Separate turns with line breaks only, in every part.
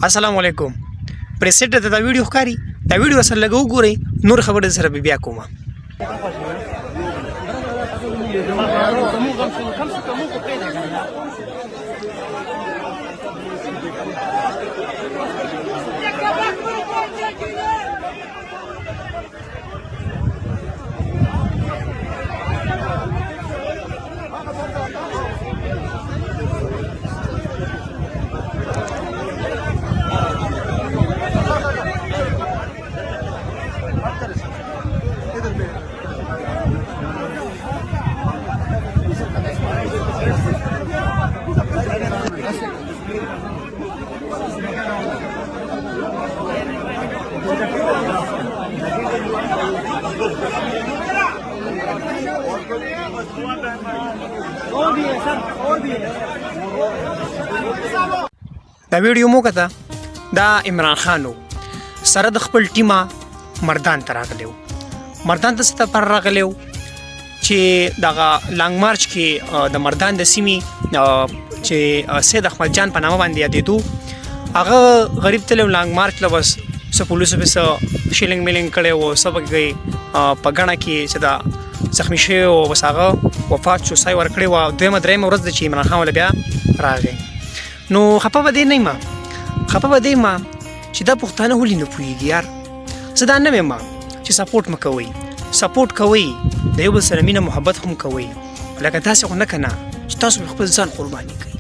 السلام علیکم. پریسټ ته دا ویډیو ښکاري، دا ویډیو سره لږ وګورئ، نور خبرې سره بیا کومه. دا ویډیو مو کته دا عمران خان و سره د خپل ټیمه مردان ته راغلی و. مردان ته څه لپاره راغلی و چې دغه لانګ مارچ کې د مردان د سیمې چې سید احمد جان په نامه باندې یادېدو، هغه غریب تللی و لانګ مارچ له بس څه پولیسو پې څه شیلینګ میلینګ کړی و، څه پکې په ګڼه کې چې دا زخمي شوی و، بس هغه وفات شو، سای ورکړې وه. دویمه درېیمه ورځ ده چې عمران خان ولې بیا راغی. نو خفه به دې نه یم، خفه به دې یم چې دا پښتانه ولې نه پوهېږي یار. زه دا نه یم چې سپورټ مه کوئ، سپورټ کوئ، د یو بل سره مینه محبت هم کوئ، لکه تاسې خو نه که نه چې تاسو خپل ځان قرباني کوئ.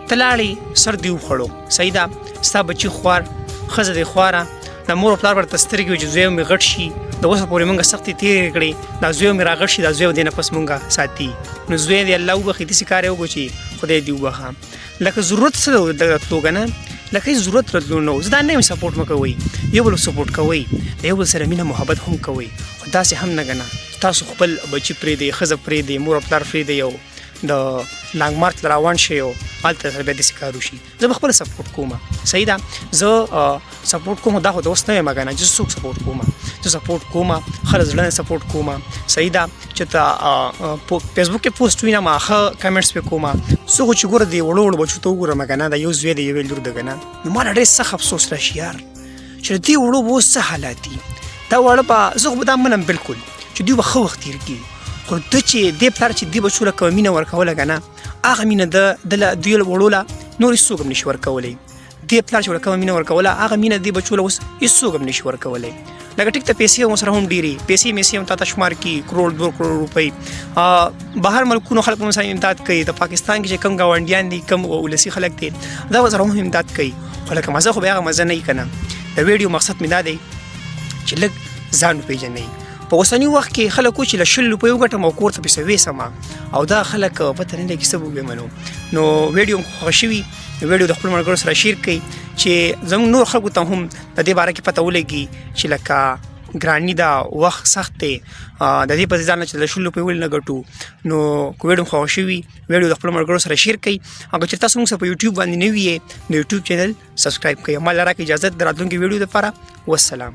ته لاړې سر دې وخوړو، صحیح ده، ستا بچي خوار، ښځه دې خواره، د مور او پلار ورته سترګې وي چې زوی مې غټ شي، د اوسه پورې مونږ سختې تېرې کړې، دا زوی مې راغټ شي، دا زوی دې نه پس مونږ ساتي. نو زوی دې الله وبخي، داسې کار یې وکړو چې خدای دې وبخه. لکه ضرورت څه د راتلو که نه، لکه هېڅ ضرورت راتلو نه و. زه دا نه یم سپورټ مه کوئ، یو بل سپورټ کوئ، د یو بل سره مینه محبت هم کوئ، خو داسې هم نه ګڼه تاسو خپل بچي پرېږدئ، ښځه پرېږدئ، مور او پلار پرېږدئ او د لانګ مارچ ته روان شئ او هلته سره بیا داسې کار وشي. زه به خپله سپورټ کوم، صحیح ده، زه سپورټ کوم، دا خو د اوس نه یم که نه چې زه څوک سپورټ کوم. زه سپورټ کوم، ښه زړه نه سپورټ کوم، صحیح ده، چې ته فیسبوک کې پوسټ وینم ښه کمنټس پې کوم. څوک چې ګوره د وړو وړو بچو ته وګورم که نه، د یو زوی د یوې لور ده که نه، نو ما له ډېر سخت افسوس راشي یار چې د دې وړو به اوس څه حالات دي. دا واړه به زه خو به دا منم بلکل چې دوی به ښه وخت تېر کړي، خو ده چې دې پلار چې دې بچو له کومه مینه ورکوله که نه، هغه مینه د دوی وړو له نور هېڅوک هم نشي ورکولی. دې پلار چې ورله کومه مینه ورکوله، هغه مینه دې بچو له اوس هېڅوک هم نشي ورکولی. لکه ټیک ته پیسې هم ورسره هم ډېرې، پیسې میسې هم تا ته شمار کړي، کروڑ 2 کروڑ روپۍ. بهر ملکونو خلک هم سره امداد کوي، د پاکستان کې چې کوم ګاونډیان دي، کوم ولسي خلک دي، دا ورسره هم امداد کوي. خو لکه مزه خو بیا هغه مزه نه وي که نه. د ویډیو مقصد مې دا دی چې لږ ځان وپېژنئ. په اوسني وخت کې خلک و چې له 100 روپۍ وګټم او کور ته پیسې ویسم، او دا خلک پته نه لګي څه به وویمنو. نو ویډیو مو خوښه شوي، ویډیو د خپلو ملګرو سره شیر کړئ چې زموږ نور خلکو ته هم د دې باره کې پته ولګي چې لکه ګراني ده، وخت سخت دی، د دې په ځان چې د 100 روپۍ ولې نه ګټو. نو که ویډیو مو خوښه شوي، ویډیو د خپلو ملګرو سره شیر کړئ. او که چېرې تاسو موږ سره په یوټیوب باندې نوي یې، نو یوټیوب چینل سبسکرایب کړئ. ما له راکړئ اجازت د راتلونکي ویډیو لپاره. والسلام.